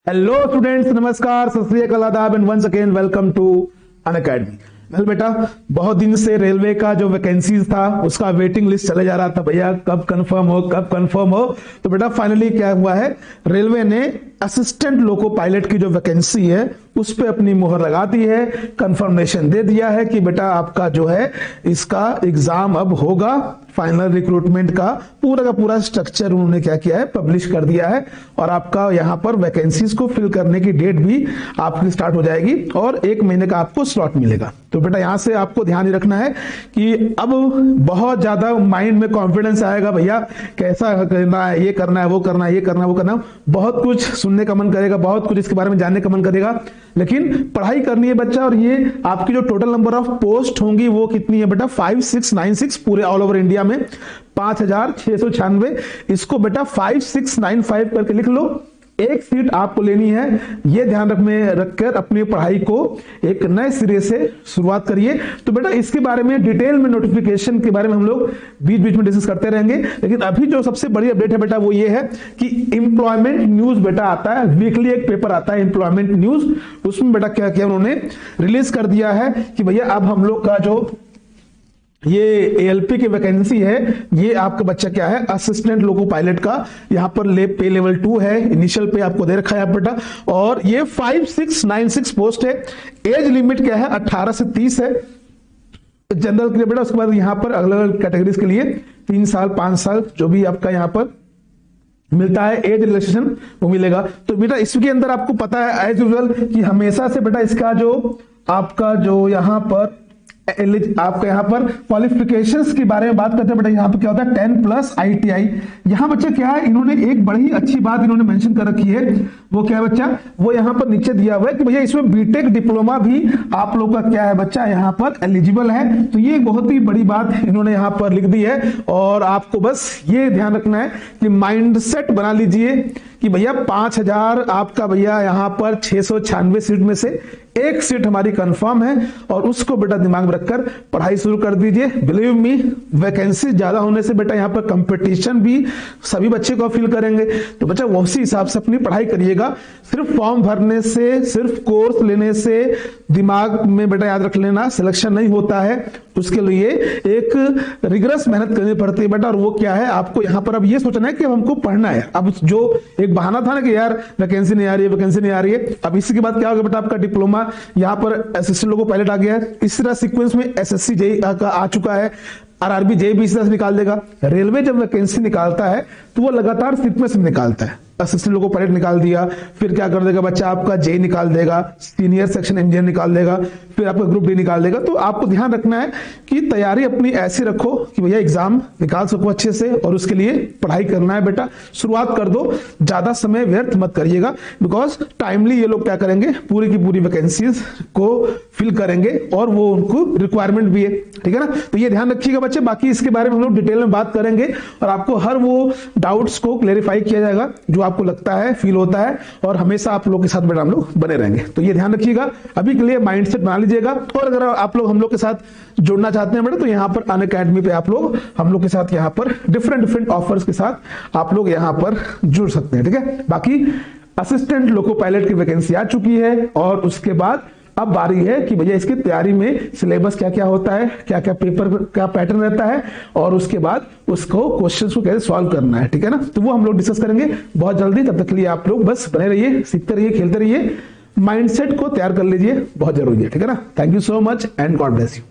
Hello students, नमस्कार, सत श्री अकाल, आदाब and once again welcome to Unacademy. Well बेटा, बहुत दिन से रेलवे का जो वैकेंसीज था उसका वेटिंग लिस्ट चला जा रहा था, भैया कब कंफर्म हो कब कंफर्म हो। तो बेटा फाइनली क्या हुआ है, रेलवे ने असिस्टेंट लोको पायलट की जो वैकेंसी है उस पे अपनी मुहर लगा दी है, कंफर्मेशन दे दिया है कि बेटा आपका जो है इसका एग्जाम अब होगा। फाइनल रिक्रूटमेंट का पूरा स्ट्रक्चर उन्होंने क्या किया है, पब्लिश कर दिया है और आपका यहां पर वैकेंसीज को फिल करने की डेट भी आपकी स्टार्ट हो जाएगी और 1 महीने का आपको स्लॉट मिलेगा। तो बेटा यहां से आपको ध्यान रखना है कि अब बहुत ज्यादा माइंड में कॉन्फिडेंस आएगा, भैया कैसा करना है, ये करना है, वो करना है, ये करना है, वो करना है, बहुत कुछ सुनने का मन करेगा, बहुत कुछ इसके बारे में जानने का मन करेगा, लेकिन पढ़ाई करनी है बच्चा। और ये आपकी जो टोटल नंबर ऑफ पोस्ट होंगी वो कितनी है बेटा, 5696 पूरे ऑल ओवर इंडिया में 5696। इसको बेटा 5695 करके लिख लो। एक सीट आपको लेनी है, ये ध्यान रखकर अपनी पढ़ाई को एक नए सिरे से शुरुआत करिए। तो बेटा इसके बारे में डिटेल में नोटिफिकेशन के बारे में हम लोग बीच बीच में डिस्कस करते रहेंगे, लेकिन अभी जो सबसे बड़ी अपडेट है बेटा वो ये है कि एम्प्लॉयमेंट न्यूज बेटा आता है, वीकली एक पेपर आता है एम्प्लॉयमेंट न्यूज। उसमें बेटा क्या किया उन्होंने, रिलीज कर दिया है कि भैया अब हम लोग का जो ये एएलपी की वैकेंसी है, ये आपका बच्चा क्या है, असिस्टेंट लोको पायलट का यहाँ पर पे लेवल 2 है, इनिशियल पे आपको दे रखा है बेटा, और ये 5696 पोस्ट है। एज लिमिट क्या है, 18 से 30 है जनरल के लिए बेटा। उसके बाद यहाँ पर अलग अलग कैटेगरीज के लिए 3 साल 5 साल जो भी आपका यहाँ पर मिलता है एज रिलैक्सेशन वो मिलेगा। तो बेटा इसके अंदर आपको पता है एज यूजुअल कि हमेशा से बेटा इसका जो आपका जो यहाँ पर आपका यहाँ पर क्वालिफिकेशंस के बारे में बात करते हैं बेटा, यहाँ पर क्या होता है 10+ ITI। यहाँ बच्चा क्या है, इन्होंने एक बड़ी अच्छी बात इन्होंने मेंशन कर रखी है, वो क्या है बच्चा, वो यहाँ पर नीचे दिया हुआ है कि भैया इसमें बीटेक डिप्लोमा भी आप लोग का क्या है बच्चा यहाँ पर एलिजिबल है। तो ये बहुत ही बड़ी बात इन्होंने यहाँ पर लिख दी है और आपको बस ये ध्यान रखना है कि माइंडसेट बना लीजिए कि भैया 5000 आपका भैया यहाँ पर 696 सीट में से एक सीट हमारी कंफर्म है और उसको बेटा दिमाग में रखकर पढ़ाई शुरू कर दीजिए। बिलीव मी, वैकेंसी ज्यादा होने से बेटा यहाँ पर कंपटीशन भी सभी बच्चे को फील करेंगे, तो बच्चा उसी हिसाब से अपनी पढ़ाई करिएगा। सिर्फ फॉर्म भरने से, सिर्फ कोर्स लेने से दिमाग में बेटा याद रख लेना सिलेक्शन नहीं होता है, उसके लिए एक रिगरस मेहनत करनी पड़ती है बेटा। और वो क्या है, आपको यहाँ पर अब ये सोचना है कि अब हमको पढ़ना है। अब जो एक बहाना था ना कि यार वैकेंसी नहीं आ रही है, वैकेंसी नहीं आ रही है, अब इसी के बाद क्या होगा बेटा, आपका डिप्लोमा यहाँ पर असिस्टेंट लोको पायलट आ गया है, इस तरह सीक्वेंस में एसएससी जेईई का आ चुका है, आरआरबी जेईई भी इस तरह से निकाल देगा। रेलवे जब वैकेंसी निकालता है तो वो लगातार सीक्वेंस में निकालता है, असिस्टेंट लोको पायलट निकाल दिया, फिर क्या कर देगा बच्चा, आपका जेईई निकाल देगा, सीनियर सेक्शन इंजीनियर निकाल देगा, फिर आपका ग्रुप डी निकाल देगा। तो आपको ध्यान रखना है कि तैयारी अपनी ऐसी रखो कि भैया एग्जाम निकाल सको अच्छे से, और उसके लिए पढ़ाई करना है बेटा। शुरुआत कर दो, ज्यादा समय व्यर्थ मत करिएगा, बिकॉज टाइमली ये लोग क्या करेंगे, पूरी की पूरी वैकेंसीज को फिल करेंगे और वो उनको रिक्वायरमेंट भी है, ठीक है ना। तो ये ध्यान रखिएगा बच्चे, बाकी इसके बारे में हम लोग डिटेल में बात करेंगे और आपको हर वो डाउट्स को क्लेरिफाई किया जाएगा जो आपको लगता है, फील होता है, और हमेशा आप लोग के साथ बेटा हम लोग बने रहेंगे। तो ये ध्यान रखिएगा, अभी के लिए माइंडसेट बना लीजिएगा। और अगर आप लोग हम लोग के साथ जुड़ना चाहते हैं बेटा, तो यहाँ पर अनअकैडमी पे आप लोग हम लोग के साथ यहाँ पर डिफरेंट ऑफर्स के साथ आप लोग यहाँ पर जुड़ सकते हैं, ठीक है। बाकी असिस्टेंट लोको पायलट की वैकेंसी आ चुकी है और उसके बाद अब बारी है कि भैया इसकी तैयारी में सिलेबस क्या क्या होता है, क्या क्या पेपर का पैटर्न रहता है, और उसके बाद उसको क्वेश्चंस को कैसे सॉल्व करना है, ठीक है ना। तो वो हम लोग डिस्कस करेंगे बहुत जल्दी। तब तक के लिए आप लोग बस बने रहिए, सीखते रहिए, खेलते रहिए, माइंडसेट को तैयार कर लीजिए, बहुत जरूरी है, ठीक है ना। Thank you so much and God bless you.